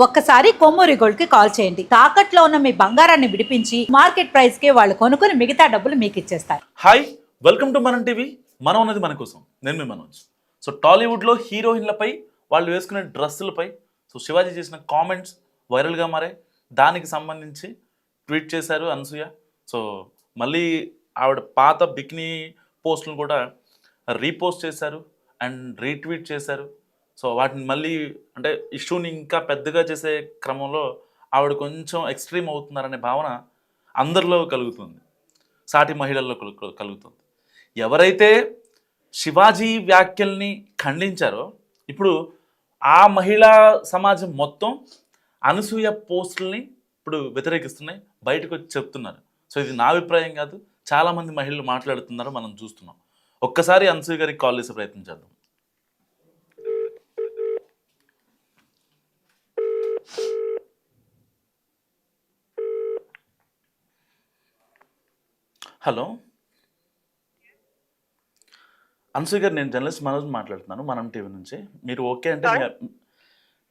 ఒక్కసారి కొమ్మూరి గోల్డ్ కి కాల్ చేయండి. తాకట్లో ఉన్న మీ బంగారాన్ని విడిపించి మార్కెట్ ప్రైస్ కి వాళ్ళు కొనుక్కుని మిగతా డబ్బులు మీకు ఇచ్చేస్తారు. హాయ్, వెల్కమ్ టు మనం టీవీ. మనం ఉన్నది మన కోసం. నేను మీ మనోజ్. సో టాలీవుడ్లో హీరోయిన్లపై వాళ్ళు వేసుకునే డ్రెస్సులపై శివాజీ చేసిన కామెంట్స్ వైరల్గా మారాయి. దానికి సంబంధించి ట్వీట్ చేశారు అనసూయ. సో మళ్ళీ ఆవిడ పాత బికినీ పోస్టులను కూడా రీపోస్ట్ చేశారు అండ్ రీట్వీట్ చేశారు. సో వాటిని మళ్ళీ అంటే ఇష్యూని ఇంకా పెద్దగా చేసే క్రమంలో ఆవిడ కొంచెం ఎక్స్ట్రీమ్ అవుతున్నారనే భావన అందరిలో కలుగుతుంది, సాటి మహిళల్లో కలుగుతుంది. ఎవరైతే శివాజీ వ్యాఖ్యల్ని ఖండించారో ఇప్పుడు ఆ మహిళా సమాజం మొత్తం అనసూయ పోస్టుల్ని ఇప్పుడు వ్యతిరేకిస్తున్నాయి, బయటకు వచ్చి చెప్తున్నారు. సో ఇది నా అభిప్రాయం కాదు, చాలామంది మహిళలు మాట్లాడుతున్నారు, మనం చూస్తున్నాం. ఒక్కసారి అనసూయ గారికి కాల్ చేసే ప్రయత్నం చేద్దాం. హలో అనసూయ గారు, నేను జర్నలిస్ట్ మనోజ్ మాట్లాడుతున్నాను మనం టీవీ నుంచి. మీరు ఓకే అంటే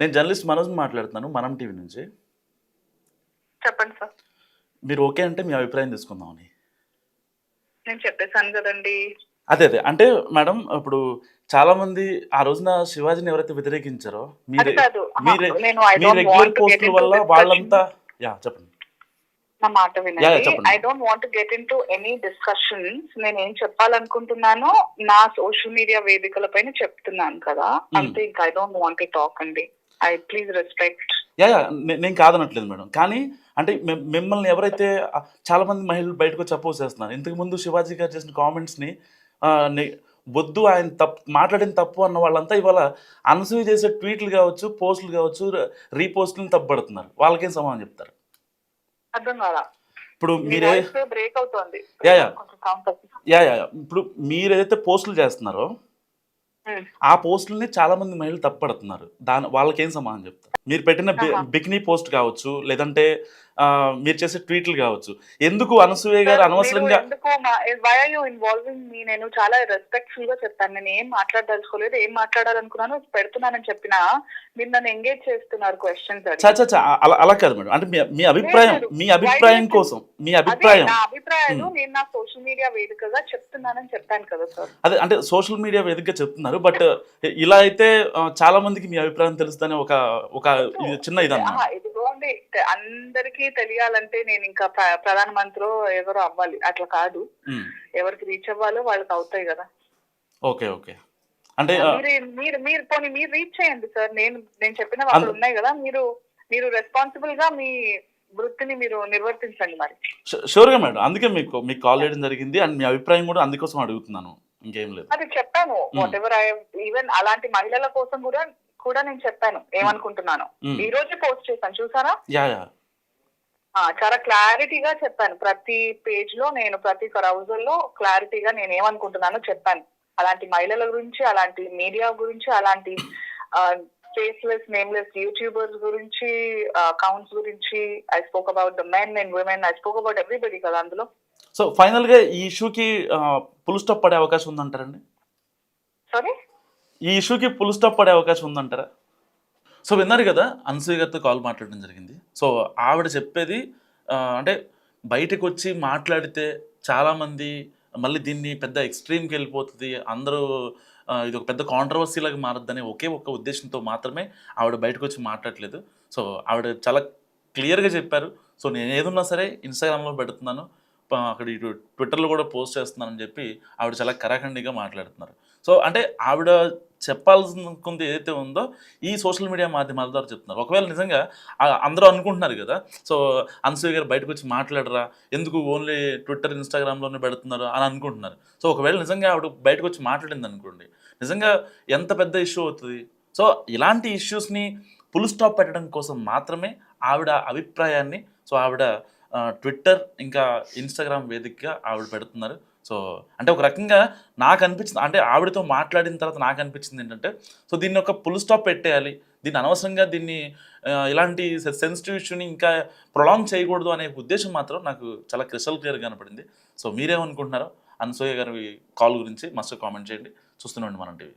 నేను జర్నలిస్ట్ మనోజ్ మాట్లాడుతున్నాను మనం టీవీ నుంచి. చెప్పండి సార్. మీరు ఓకే అంటే మీ అభిప్రాయం తీసుకుందామని. నేను చెప్పేశాను కదండి. అదే అంటే మేడం, ఇప్పుడు చాలా మంది ఆ రోజున శివాజీని ఎవరైతే వ్యతిరేకించారో మీ రెగ్యులర్ పోస్టుల వల్ల వాళ్ళంతా చెప్పండి. నా మాట వినండి. I don't want get in to any discussions. నేను ఏం చెప్పాలనుకుంటున్నానో నా సోషల్ మీడియా వేదికల పైన చెప్తున్నాను కదా, అంతే. ఇంకా I don't want to talk అండి. I please respect. నేను కాదనట్లేదు మేడం, కానీ అంటే మిమ్మల్ని ఎవరైతే చాలా మంది మహిళలు బయటకు వచ్చి అపోజ్ చేస్తున్నారు. ఇంతకు ముందు శివాజీ గారు చేసిన కామెంట్స్ని వద్దు, ఆయన మాట్లాడిన తప్పు అన్న వాళ్ళంతా ఇవాళ అనసూయ చేసే ట్వీట్లు కావచ్చు, పోస్టులు కావచ్చు, రీపోస్టులను తప్పుపడుతున్నారు. వాళ్ళకేం సమాధానం చెప్తారు? అర్థం కాదా? ఇప్పుడు మీరే బ్రేక్ అవుతుంది. ఇప్పుడు మీరు ఏదైతే పోస్టులు చేస్తున్నారో ఆ పోస్టులని చాలా మంది మహిళలు తప్పుపడుతున్నారు. వాళ్ళకేం సమాధానం చెప్తారు? మీరు పెట్టిన బికినీ పోస్ట్ కావచ్చు, లేదంటే మీరు చేసే ట్వీట్లు కావచ్చు, ఎందుకు అనసూయ గారు అనవసరంగా నేను చాలా రెస్పెక్ట్ఫుల్ గా చెప్తాను. నేను ఏం మాట్లాడదలుచుకోలేదు, ఏం మాట్లాడాలనుకున్నాను పెడుతున్నానని చెప్పినా మీరు నన్ను ఎంగేజ్ చేస్తున్నారు క్వశ్చన్స్. అలా కాదు మేడం, అంటే మీ అభిప్రాయం కోసం మీ అభిప్రాయం. నా అభిప్రాయాలు నేను నా సోషల్ మీడియా వేదికగా చెప్తున్నానని చెప్పాను కదా సార్. అదే అంటే సోషల్ మీడియా వేదికగా చెప్తున్నారు, బట్ ఇలా అయితే చాలా మందికి మీ అభిప్రాయం తెలుస్తుందని ఒక చిన్న ఇదన్నా. ఇదిగోండి, అందరికీ తెలియాలంటే నేను ఇంకా ప్రధానమంత్రి ఎవరు అవ్వాలి అట్లా కాదు. ఎవరికి రీచ్ అవ్వాలో వాళ్ళకి అవుతాయి కదా. ఓకే ఓకే అంటే మీరు రీచ్ చేయండి సార్. నేను చెప్పిన వాళ్ళు ఉన్నాయి కదా, మీరు రెస్పాన్సిబుల్ గా మీ వృత్తిని మీరు నిర్వర్తించండి. మరి షూర్గా మేడం, అందుకే మీకు కాల్ చేయడం జరిగింది అండ్ మీ అభిప్రాయం కూడా అందుకోసం అడుగుతున్నాను, ఇంకేం లేదు. అది చెప్పాను. వాట్ ఎవర్ ఈవెన్ అలాంటి మహిళల కోసం కూడా నేను చెప్పాను ఏమనుకుంటున్నాను. ఈ రోజు పోస్ట్ చేశాను, చూసారా? చాలా క్లారిటీగా చెప్పాను. ప్రతి పేజ్ లో నేను ప్రతి బ్రౌజర్ లో క్లారిటీగా నేను ఏమనుకుంటున్నానో చెప్పాను. అలాంటి మహిళల గురించి, అలాంటి మీడియా గురించి, అలాంటి ఫేస్లెస్ నేమ్లెస్ యూట్యూబర్స్ గురించి, అకౌంట్స్ గురించి. I spoke about the men and women. I spoke about everybody కదా అందులో. సో ఫైనల్ గా ఈ ఇష్యూకి ఫుల్ స్టాప్ పడే అవకాశం ఉందంటారండి? సారీ, ఈ ఇష్యూకి ఫుల్ స్టాప్ పడే అవకాశం ఉందంటారా? సో విన్నారు కదా, అనసూయ గారితో కాల్ మాట్లాడడం జరిగింది. సో ఆవిడ చెప్పేది అంటే బయటకు వచ్చి మాట్లాడితే చాలామంది మళ్ళీ దీన్ని పెద్ద ఎక్స్ట్రీమ్కి వెళ్ళిపోతుంది, అందరూ ఇది ఒక పెద్ద కాంట్రవర్సీలాగా మారద్దనే ఒకే ఒక్క ఉద్దేశంతో మాత్రమే ఆవిడ బయటకు వచ్చి మాట్లాడలేదు. సో ఆవిడ చాలా క్లియర్గా చెప్పారు. సో నేను ఏదున్నా సరే ఇన్స్టాగ్రామ్లో పెడుతున్నాను, అక్కడ ఇటు ట్విట్టర్లో కూడా పోస్ట్ చేస్తున్నానని చెప్పి ఆవిడ చాలా కరాఖండిగా మాట్లాడుతున్నారు. సో అంటే ఆవిడ చెప్పాల్సింది ఏదైతే ఉందో ఈ సోషల్ మీడియా మాధ్యమాల ద్వారా చెప్తున్నారు. ఒకవేళ నిజంగా అందరూ అనుకుంటున్నారు కదా, సో అనసూయ గారు బయటకు వచ్చి మాట్లాడరా, ఎందుకు ఓన్లీ ట్విట్టర్ ఇన్స్టాగ్రామ్లోనే పెడుతున్నారు అని అనుకుంటున్నారు. సో ఒకవేళ నిజంగా ఆవిడ బయటకు వచ్చి మాట్లాడింది అనుకోండి, నిజంగా ఎంత పెద్ద ఇష్యూ అవుతుంది. సో ఇలాంటి ఇష్యూస్ని ఫుల్ స్టాప్ పెట్టడం కోసం మాత్రమే ఆవిడ అభిప్రాయాన్ని సో ఆవిడ ట్విట్టర్ ఇంకా ఇన్స్టాగ్రామ్ వేదికగా ఆవిడ పెడుతున్నారు. సో అంటే ఒక రకంగా నాకు అనిపించింది, అంటే ఆవిడతో మాట్లాడిన తర్వాత నాకు అనిపించింది ఏంటంటే, సో దీన్ని ఒక ఫుల్ స్టాప్ పెట్టేయాలి, దీన్ని అనవసరంగా దీన్ని ఇలాంటి సెన్సిటివ్ ఇష్యూని ఇంకా ప్రొలాంగ్ చేయకూడదు అనే ఉద్దేశం మాత్రం నాకు చాలా క్రిస్టల్ క్లియర్గా కనపడింది. సో మీరేమనుకుంటున్నారో అనసూయ గారి కాల్ గురించి మస్ట్ కామెంట్ చేయండి. చూస్తూనే ఉండండి మనం టీవీ.